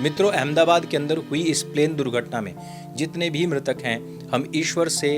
मित्रों, अहमदाबाद के अंदर हुई इस प्लेन दुर्घटना में जितने भी मृतक हैं, हम ईश्वर से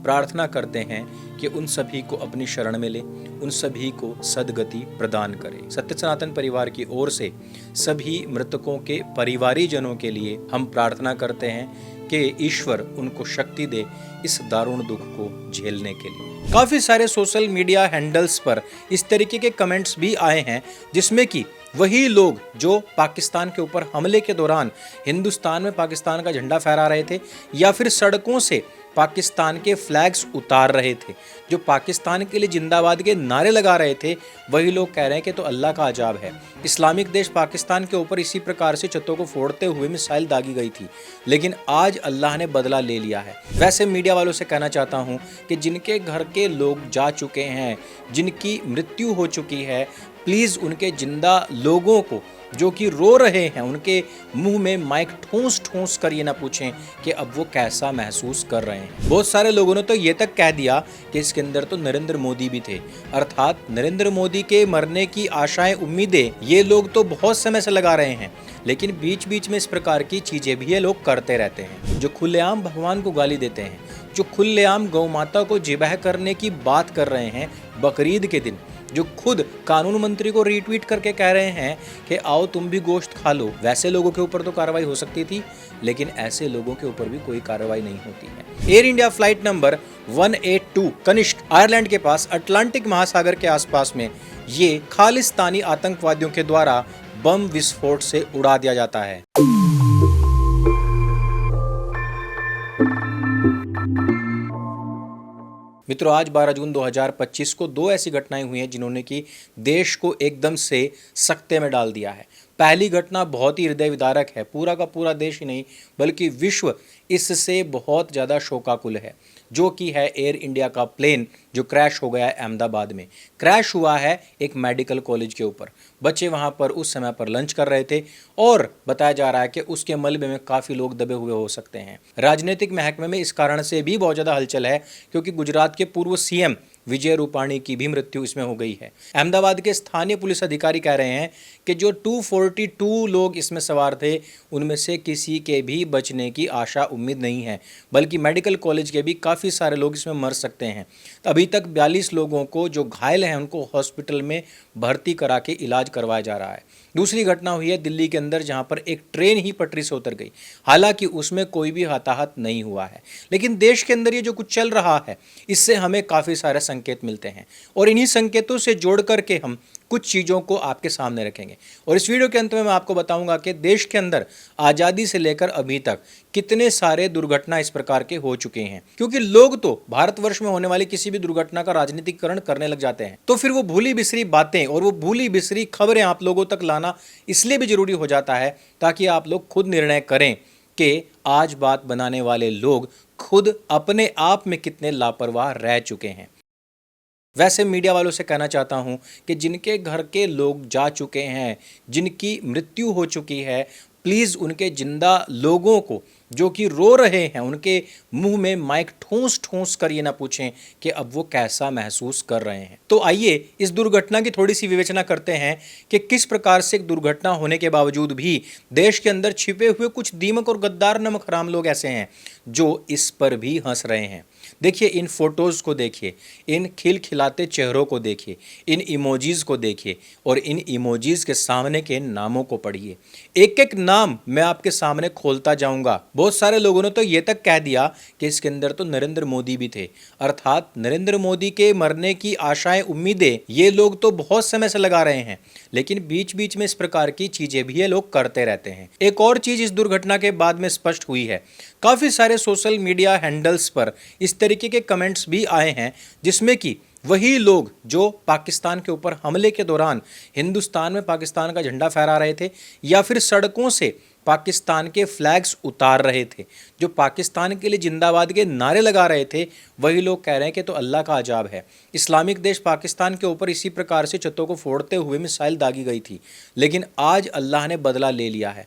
प्रार्थना करते हैं कि उन सभी को अपनी शरण में ले, उन सभी को सद्गति प्रदान करे। सत्य सनातन परिवार की ओर से सभी मृतकों के परिवारीजनों के लिए हम प्रार्थना करते हैं कि ईश्वर उनको शक्ति दे इस दारुण दुख को झेलने के लिए। काफी सारे सोशल मीडिया हैंडल्स पर इस तरीके के कमेंट्स भी आए हैं जिसमें कि वही लोग जो पाकिस्तान के ऊपर हमले के दौरान हिंदुस्तान में पाकिस्तान का झंडा फहरा रहे थे या फिर सड़कों से पाकिस्तान के फ्लैग्स उतार रहे थे, जो पाकिस्तान के लिए जिंदाबाद के नारे लगा रहे थे, वही लोग कह रहे हैं कि तो अल्लाह का अजाब है। इस्लामिक देश पाकिस्तान के ऊपर इसी प्रकार से छतों को फोड़ते हुए मिसाइल दागी गई थी, लेकिन आज अल्लाह ने बदला ले लिया है। वैसे मीडिया वालों से कहना चाहता हूँ कि जिनके घर के लोग जा चुके हैं, जिनकी मृत्यु हो चुकी है, प्लीज़ उनके जिंदा लोगों को जो कि रो रहे हैं, उनके मुंह में माइक ठूंस ठूंस कर ये ना पूछें कि अब वो कैसा महसूस कर रहे हैं। बहुत सारे लोगों ने तो ये तक कह दिया कि इसके अंदर तो नरेंद्र मोदी भी थे, अर्थात नरेंद्र मोदी के मरने की आशाएं, उम्मीदें ये लोग तो बहुत समय से लगा रहे हैं, लेकिन बीच बीच में इस प्रकार की चीजें भी ये लोग करते रहते हैं। जो खुलेआम भगवान को गाली देते हैं, जो खुलेआम गौ माता को जिबह करने की बात कर रहे हैं बकरीद के दिन, जो खुद कानून मंत्री को रीट्वीट करके कह रहे हैं कि आओ तुम भी गोश्त खा लो, वैसे लोगों के ऊपर तो कार्रवाई हो सकती थी, लेकिन ऐसे लोगों के ऊपर भी कोई कार्रवाई नहीं होती है। Air India flight number 182 Kanishka Ireland के पास अटलांटिक महासागर के आसपास में ये खालिस्तानी आतंकवादियों के द्वारा बम विस्फोट से उड़ा दिया जाता है। मित्रों, आज 12 जून 2025 को दो ऐसी घटनाएं हुई हैं जिन्होंने कि देश को एकदम से सकते में डाल दिया है। पहली घटना बहुत ही हृदय विदारक है, पूरा का पूरा देश ही नहीं बल्कि विश्व इससे बहुत ज़्यादा शोकाकुल है, जो कि है एयर इंडिया का प्लेन जो क्रैश हो गया है अहमदाबाद में। क्रैश हुआ है एक मेडिकल कॉलेज के ऊपर। बच्चे वहां पर उस समय पर लंच कर रहे थे और बताया जा रहा है कि उसके मलबे में काफ़ी लोग दबे हुए हो सकते हैं। राजनीतिक महकमे में इस कारण से भी बहुत ज़्यादा हलचल है क्योंकि गुजरात के पूर्व सीएम विजय रूपाणी की भी मृत्यु इसमें हो गई है। अहमदाबाद के स्थानीय पुलिस अधिकारी कह रहे हैं कि जो 242 लोग इसमें सवार थे, उनमें से किसी के भी बचने की आशा उम्मीद नहीं है, बल्कि मेडिकल कॉलेज के भी काफ़ी सारे लोग इसमें मर सकते हैं। तो अभी तक 42 लोगों को जो घायल हैं उनको हॉस्पिटल में भर्ती करा के इलाज करवाया जा रहा है। दूसरी घटना हुई है दिल्ली के अंदर, जहां पर एक ट्रेन ही पटरी से उतर गई। हालांकि उसमें कोई भी हताहत नहीं हुआ है, लेकिन देश के अंदर ये जो कुछ चल रहा है इससे हमें काफ़ी सारे संकेत मिलते हैं और इन्हीं संकेतों से जोड़ करके हम कुछ चीज़ों को आपके सामने रखेंगे। और इस वीडियो के अंत में मैं आपको बताऊंगा कि देश के अंदर आज़ादी से लेकर अभी तक कितने सारे दुर्घटना इस प्रकार के हो चुके हैं, क्योंकि लोग तो भारतवर्ष में होने वाली किसी भी दुर्घटना का राजनीतिकरण करने लग जाते हैं। तो फिर वो भूली बिसरी बातें और वो भूली बिसरी खबरें आप लोगों तक लाना इसलिए भी जरूरी हो जाता है ताकि आप लोग खुद निर्णय करें कि आज बात बनाने वाले लोग खुद अपने आप में कितने लापरवाह रह चुके हैं। वैसे मीडिया वालों से कहना चाहता हूं कि जिनके घर के लोग जा चुके हैं, जिनकी मृत्यु हो चुकी है, प्लीज़ उनके जिंदा लोगों को जो कि रो रहे हैं, उनके मुंह में माइक ठूंस ठूंस कर ये ना पूछें कि अब वो कैसा महसूस कर रहे हैं। तो आइए इस दुर्घटना की थोड़ी सी विवेचना करते हैं कि किस प्रकार से एक दुर्घटना होने के बावजूद भी देश के अंदर छिपे हुए कुछ दीमक और गद्दार नमक हराम लोग ऐसे हैं जो इस पर भी हंस रहे हैं। देखिए, इन फोटोज़ को देखिए, इन खिलखिलाते चेहरों को देखिए, इन इमोजीज़ को देखिए और इन इमोजीज़ के सामने के नामों को पढ़िए। एक एक नाम मैं आपके सामने खोलता जाऊंगा। बहुत सारे लोगों ने तो ये तक कह दिया कि इसके अंदर तो नरेंद्र मोदी भी थे, अर्थात नरेंद्र मोदी के मरने की आशाएं, उम्मीदें ये लोग तो बहुत समय से लगा रहे हैं, लेकिन बीच बीच में इस प्रकार की चीजें भी ये लोग करते रहते हैं। एक और चीज इस दुर्घटना के बाद में स्पष्ट हुई है। काफी सारे सोशल मीडिया हैंडल्स पर इस तरीके के कमेंट्स भी आए हैं जिसमें कि वही लोग जो पाकिस्तान के ऊपर हमले के दौरान हिंदुस्तान में पाकिस्तान का झंडा फहरा रहे थे या फिर सड़कों से पाकिस्तान के फ्लैग्स उतार रहे थे, जो पाकिस्तान के लिए जिंदाबाद के नारे लगा रहे थे, वही लोग कह रहे हैं कि तो अल्लाह का अजाब है। इस्लामिक देश पाकिस्तान के ऊपर इसी प्रकार से छतों को फोड़ते हुए मिसाइल दागी गई थी, लेकिन आज अल्लाह ने बदला ले लिया है।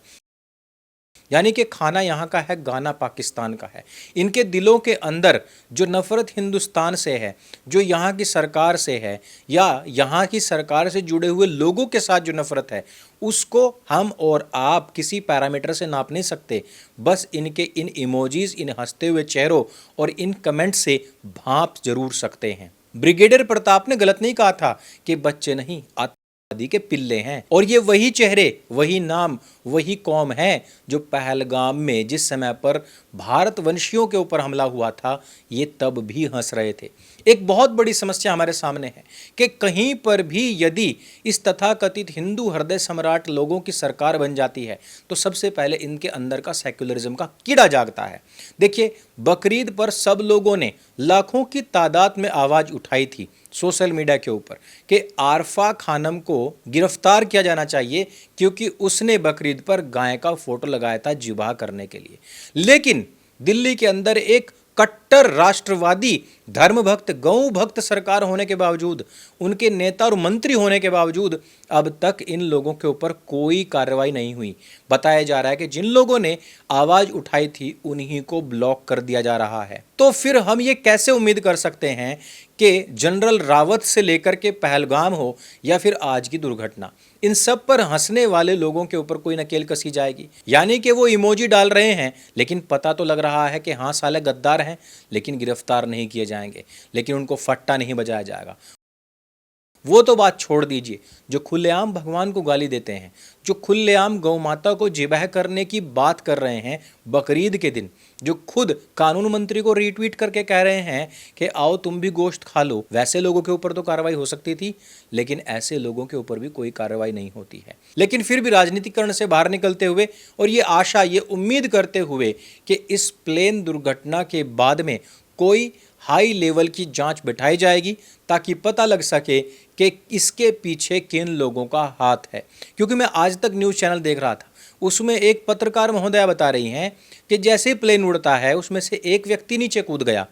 यानी कि खाना यहाँ का है, गाना पाकिस्तान का है। इनके दिलों के अंदर जो नफ़रत हिंदुस्तान से है, जो यहाँ की सरकार से है, या यहाँ की सरकार से जुड़े हुए लोगों के साथ जो नफ़रत है, उसको हम और आप किसी पैरामीटर से नाप नहीं सकते। बस इनके इन इमोजीज, इन हंसते हुए चेहरों और इन कमेंट से भांप जरूर सकते हैं। ब्रिगेडियर प्रताप ने गलत नहीं कहा था कि बच्चे नहीं, आतंकवादी के पिल्ले हैं। और ये वही चेहरे, वही नाम, वही कौम है जो पहलगाम में जिस समय पर भारतवंशियों के ऊपर हमला हुआ था, ये तब भी हंस रहे थे। एक बहुत बड़ी समस्या हमारे सामने है कि कहीं पर भी यदि इस तथाकथित हिंदू हृदय सम्राट लोगों की सरकार बन जाती है तो सबसे पहले इनके अंदर का सेक्युलरिज्म का कीड़ा जागता है। देखिए, बकरीद पर सब लोगों ने लाखों की तादाद में आवाज़ उठाई थी सोशल मीडिया के ऊपर कि आरफा खानम को गिरफ्तार किया जाना चाहिए क्योंकि उसने बकरीद पर गाय का फोटो लगाया था जिबा करने के लिए। लेकिन दिल्ली के अंदर एक कट्टर राष्ट्रवादी धर्मभक्त गौ भक्त सरकार होने के बावजूद, उनके नेता और मंत्री होने के बावजूद अब तक इन लोगों के ऊपर कोई कार्रवाई नहीं हुई। बताया जा रहा है कि जिन लोगों ने आवाज उठाई थी उन्हीं को ब्लॉक कर दिया जा रहा है। तो फिर हम ये कैसे उम्मीद कर सकते हैं कि जनरल रावत से लेकर के पहलगाम हो या फिर आज की दुर्घटना, इन सब पर हंसने वाले लोगों के ऊपर कोई नकेल कसी जाएगी? यानी कि वो इमोजी डाल रहे हैं लेकिन पता तो लग रहा है कि हाँ साले गद्दार हैं, लेकिन गिरफ्तार नहीं किए जाएंगे, लेकिन उनको फट्टा नहीं बजाया जाएगा। वो तो बात छोड़ दीजिए, जो खुलेआम भगवान को गाली देते हैं, जो खुलेआम गौ माता को ज़िबह करने की बात कर रहे हैं बकरीद के दिन, जो खुद कानून मंत्री को रीट्वीट करके कह रहे हैं कि आओ तुम भी गोश्त खा लो, वैसे लोगों के ऊपर तो कार्रवाई हो सकती थी, लेकिन ऐसे लोगों के ऊपर भी कोई कार्रवाई नहीं होती है। लेकिन फिर भी राजनीतिकरण से बाहर निकलते हुए और ये आशा, ये उम्मीद करते हुए कि इस प्लेन दुर्घटना के बाद में कोई हाई लेवल की जांच बिठाई जाएगी ताकि पता लग सके कि इसके पीछे किन लोगों का हाथ है। क्योंकि मैं आज तक न्यूज़ चैनल देख रहा था, उसमें एक पत्रकार महोदया बता रही हैं कि जैसे ही प्लेन उड़ता है उसमें से एक व्यक्ति नीचे कूद गया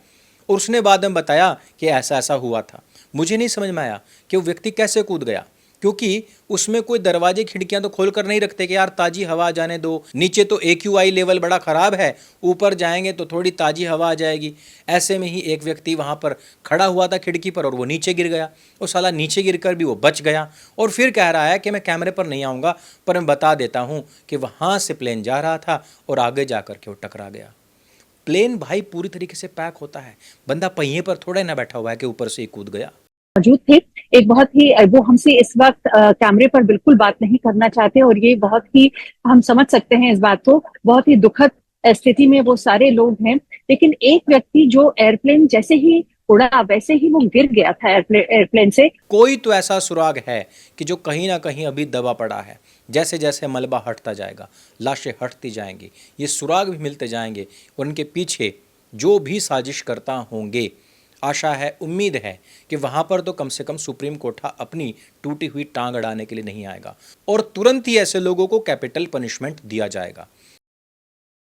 और उसने बाद में बताया कि ऐसा ऐसा हुआ था। मुझे नहीं समझ में आया कि वो व्यक्ति कैसे कूद गया, क्योंकि उसमें कोई दरवाजे खिड़कियां तो खोल कर नहीं रखते कि यार ताज़ी हवा जाने दो, नीचे तो AQI लेवल बड़ा ख़राब है, ऊपर जाएंगे तो थोड़ी ताज़ी हवा आ जाएगी। ऐसे में ही एक व्यक्ति वहाँ पर खड़ा हुआ था खिड़की पर और वो नीचे गिर गया। और साला नीचे गिरकर भी वो बच गया और फिर कह रहा है कि मैं कैमरे पर नहीं आऊँगा पर मैं बता देता हूँ कि वहाँ से प्लेन जा रहा था और आगे जा कर के वो टकरा गया। प्लेन भाई पूरी तरीके से पैक होता है, बंदा पहिए पर थोड़ा ना बैठा हुआ है कि ऊपर से ही कूद गया। मौजूद थे। एक बहुत ही वो हमसे इस वक्त कैमरे पर बिल्कुल बात नहीं करना चाहते और ये बहुत ही हम समझ सकते हैं इस बात को, बहुत ही दुखद स्थिति में वो सारे लोग हैं। लेकिन एक व्यक्ति जो एयरप्लेन जैसे ही उड़ा वैसे ही वो गिर गया था एयरप्लेन से। कोई तो ऐसा सुराग है कि जो कहीं ना कहीं अभी दबा पड़ा है। जैसे जैसे मलबा हटता जाएगा, लाशें हटती जाएंगी, ये सुराग भी मिलते जाएंगे और उनके पीछे जो भी साजिश करता होंगे, आशा है, उम्मीद है कि वहाँ पर तो कम से कम सुप्रीम कोर्ट अपनी टूटी हुई टांग अड़ाने के लिए नहीं आएगा और तुरंत ही ऐसे लोगों को कैपिटल पनिशमेंट दिया जाएगा।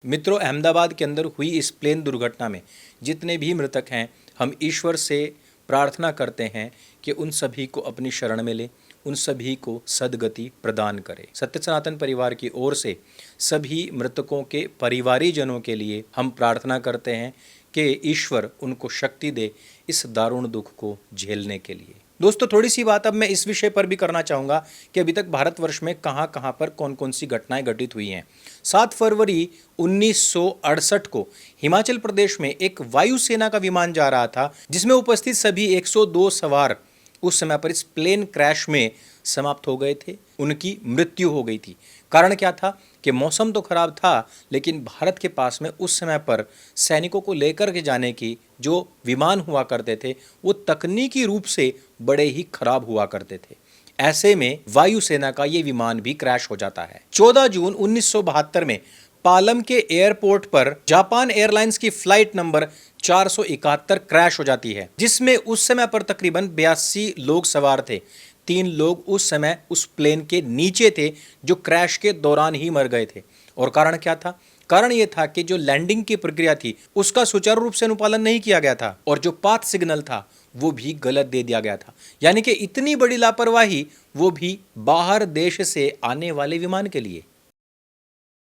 मित्रों, अहमदाबाद के अंदर हुई इस प्लेन दुर्घटना में जितने भी मृतक हैं, हम ईश्वर से प्रार्थना करते हैं कि उन सभी को अपनी शरण में ले, उन सभी को सद्गति प्रदान करे। सत्य सनातन परिवार की ओर से सभी मृतकों के परिवारीजनों के लिए हम प्रार्थना करते हैं कि ईश्वर उनको शक्ति दे इस दारुण दुख को झेलने के लिए। दोस्तों, थोड़ी सी बात अब मैं इस विषय पर भी करना चाहूँगा कि अभी तक भारतवर्ष में कहाँ कहाँ पर कौन कौन सी घटनाएं घटित हुई हैं। 7 फरवरी 1968 को हिमाचल प्रदेश में एक वायुसेना का विमान जा रहा था जिसमें उपस्थित सभी 102 सवार उस समय पर इस प्लेन क्रैश में समाप्त हो गए थे, उनकी मृत्यु हो गई थी। कारण क्या था कि मौसम तो खराब था, लेकिन भारत के पास में उस समय पर सैनिकों को लेकर के जाने की जो विमान हुआ करते थे वो तकनीकी रूप से बड़े ही खराब हुआ करते थे। ऐसे में वायुसेना का ये विमान भी क्रैश हो जाता है। 14 जून 1972 में पालम के एयरपोर्ट पर जापान एयरलाइंस की फ्लाइट नंबर 471 क्रैश हो जाती है, जिसमें उस समय पर तकरीबन 82 लोग सवार थे। 3 लोग उस समय उस प्लेन के नीचे थे जो क्रैश के दौरान ही मर गए थे। और कारण क्या था? कारण यह था कि जो लैंडिंग की प्रक्रिया थी उसका सुचारू रूप से अनुपालन नहीं किया गया था और जो पाथ सिग्नल था वो भी गलत दे दिया गया था। यानी कि इतनी बड़ी लापरवाही, वो भी बाहर देश से आने वाले विमान के लिए।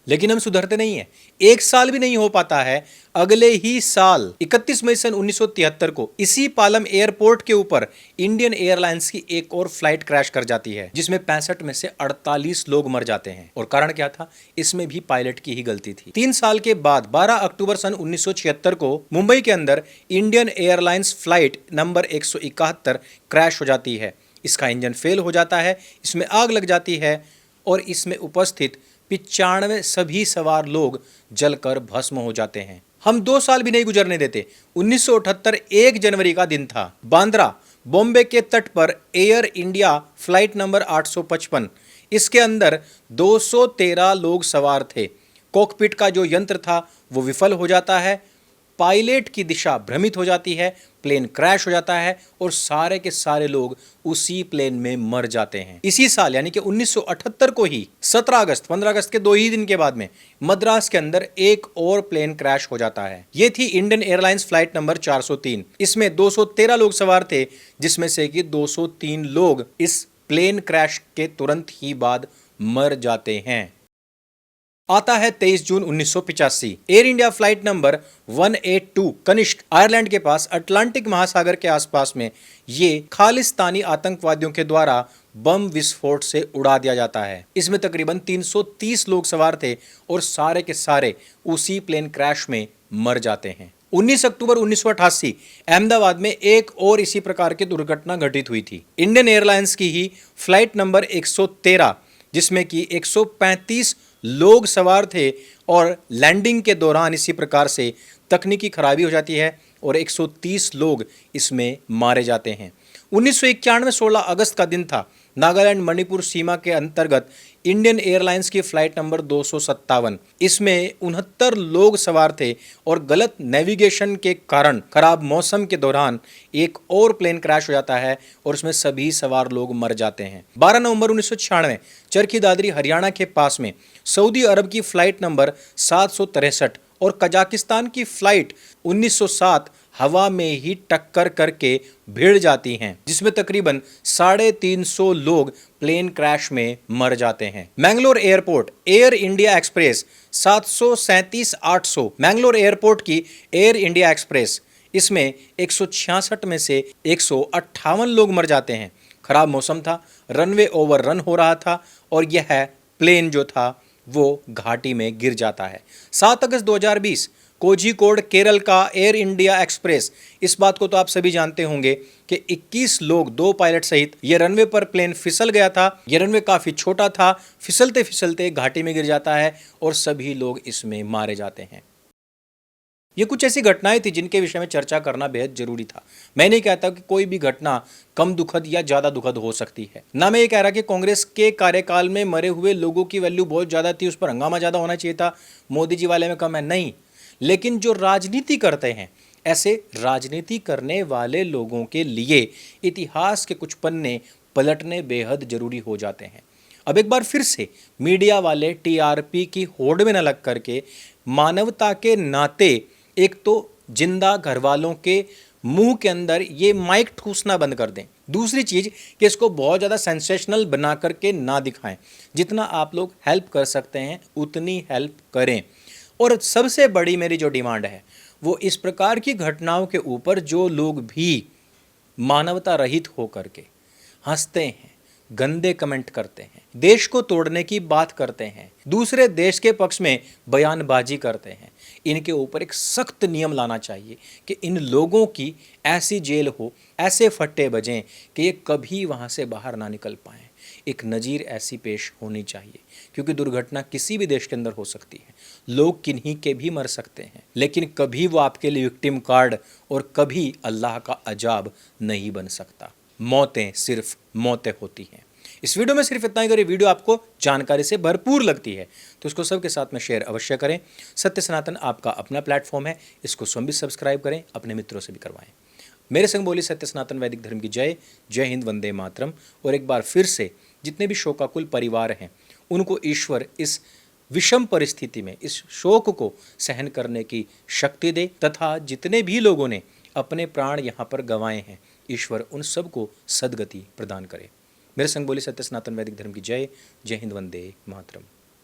लेकिन हम सुधरते नहीं हैं। एक साल भी नहीं हो पाता है, अगले ही साल 31 मई सन 1973 को इसी पालम एयरपोर्ट के ऊपर इंडियन एयरलाइंस की एक और फ्लाइट क्रैश कर जाती है, जिसमें 65 में से 48 लोग मर जाते हैं। और कारण क्या था? इसमें भी पायलट की ही गलती थी। 3 साल के बाद 12 अक्टूबर सन 1976 को मुंबई के अंदर Indian airlines flight number 171 crash हो जाती है। इसका इंजन फेल हो जाता है, इसमें आग लग जाती है और इसमें उपस्थित 95 सभी सवार लोग जलकर भस्म हो जाते हैं। हम 2 साल भी नहीं गुजरने देते। 1978 1 जनवरी का दिन था। बांद्रा बॉम्बे के तट पर एयर इंडिया फ्लाइट नंबर 855, इसके अंदर 213 लोग सवार थे। कॉकपिट का जो यंत्र था वो विफल हो जाता है, पायलट की दिशा भ्रमित हो जाती है, प्लेन क्रैश हो जाता है और सारे के सारे लोग उसी प्लेन में मर जाते हैं। इसी साल यानी कि 1978 को ही 15 अगस्त के 2 ही दिन के बाद में मद्रास के अंदर एक और प्लेन क्रैश हो जाता है। ये थी इंडियन एयरलाइंस फ्लाइट नंबर 403। इसमें 213 लोग सवार थे, जिसमें से कि 203 लोग इस प्लेन क्रैश के तुरंत ही बाद मर जाते हैं। आता है 23 जून 1985। Air India flight number 182 Kanishka Ireland के पास अटलांटिक महासागर के आसपास में ये खालिस्तानी आतंकवादियों के द्वारा बम विस्फोट से उड़ा दिया जाता है। इसमें तकरीबन 330 लोग सवार थे और सारे के सारे उसी प्लेन क्रैश में मर जाते हैं। 19 अक्टूबर 1988 अहमदाबाद में एक और इसी प्रकार की दुर्घटना घटित हुई थी। इंडियन एयरलाइंस की ही फ्लाइट नंबर 113, जिसमें कि 135 लोग सवार थे और लैंडिंग के दौरान इसी प्रकार से तकनीकी खराबी हो जाती है और 130 लोग इसमें मारे जाते हैं। 1991 में 16 अगस्त का दिन था। नागालैंड मणिपुर सीमा के अंतर्गत इंडियन एयरलाइंस की फ्लाइट नंबर 257, इसमें 69 लोग सवार थे और गलत नेविगेशन के कारण खराब मौसम के दौरान एक और प्लेन क्रैश हो जाता है और उसमें सभी सवार लोग मर जाते हैं। 12 नवंबर 1996 चरखी दादरी हरियाणा के पास में सऊदी अरब की फ्लाइट नंबर 763 और कजाकिस्तान की फ्लाइट 1907 हवा में ही टक्कर करके भिड़ जाती हैं, जिसमें तकरीबन 350 लोग प्लेन क्रैश में मर जाते हैं। Mangalore airport air India express 737-800 Mangalore airport की एयर इंडिया एक्सप्रेस, इसमें 166 में से 158 लोग मर जाते हैं। खराब मौसम था, रनवे ओवररन हो रहा था और यह प्लेन जो था वो घाटी में गिर जाता है। 7 अगस्त 2020 कोझिकोड केरल का एयर इंडिया एक्सप्रेस, इस बात को तो आप सभी जानते होंगे कि 21 लोग 2 पायलट सहित ये रनवे पर प्लेन फिसल गया था। ये रनवे काफ़ी छोटा था, फिसलते फिसलते घाटी में गिर जाता है और सभी लोग इसमें मारे जाते हैं। ये कुछ ऐसी घटनाएं थी जिनके विषय में चर्चा करना बेहद जरूरी था। मैं नहीं कहता कि कोई भी घटना कम दुखद या ज़्यादा दुखद हो सकती है, ना मैं ये कह रहा कि कांग्रेस के कार्यकाल में मरे हुए लोगों की वैल्यू बहुत ज़्यादा थी, उस पर हंगामा ज़्यादा होना चाहिए था, मोदी जी वाले में कम है, नहीं। लेकिन जो राजनीति करते हैं, ऐसे राजनीति करने वाले लोगों के लिए इतिहास के कुछ पन्ने पलटने बेहद जरूरी हो जाते हैं। अब एक बार फिर से मीडिया वाले टीआरपी की होड़ में न लग करके मानवता के नाते एक तो जिंदा घर वालों के मुंह के अंदर ये माइक ठूसना बंद कर दें। दूसरी चीज़ कि इसको बहुत ज़्यादा सेंसेशनल बना करके ना दिखाएं। जितना आप लोग हेल्प कर सकते हैं उतनी हेल्प करें। और सबसे बड़ी मेरी जो डिमांड है वो इस प्रकार की घटनाओं के ऊपर जो लोग भी मानवता रहित हो करके हंसते हैं, गंदे कमेंट करते हैं, देश को तोड़ने की बात करते हैं, दूसरे देश के पक्ष में बयानबाजी करते हैं, इनके ऊपर एक सख्त नियम लाना चाहिए कि इन लोगों की ऐसी जेल हो, ऐसे फट्टे बजें कि ये कभी वहाँ से बाहर ना निकल पाएँ। एक नज़ीर ऐसी पेश होनी चाहिए, क्योंकि दुर्घटना किसी भी देश के अंदर हो सकती है, लोग किन्हीं के भी मर सकते हैं, लेकिन कभी वो आपके लिए विक्टिम कार्ड और कभी अल्लाह का अजाब नहीं बन सकता। मौतें सिर्फ मौतें होती हैं। इस वीडियो में सिर्फ इतना ही। अगर ये वीडियो आपको जानकारी से भरपूर लगती है तो इसको सबके साथ में शेयर अवश्य करें। सत्य सनातन आपका अपना प्लेटफॉर्म है, इसको स्वयं भी सब्सक्राइब करें, अपने मित्रों से भी करवाएं। मेरे संग बोली सत्य सनातन वैदिक धर्म की जय। जय हिंद, वंदे मातरम। और एक बार फिर से जितने भी शोकाकुल परिवार हैं उनको ईश्वर इस विषम परिस्थिति में इस शोक को सहन करने की शक्ति दे, तथा जितने भी लोगों ने अपने प्राण यहाँ पर गंवाए हैं ईश्वर उन सबको सद्गति प्रदान करे। मेरे संग बोली सत्य सनातन वैदिक धर्म की जय। जय हिंद, वंदे मातरम।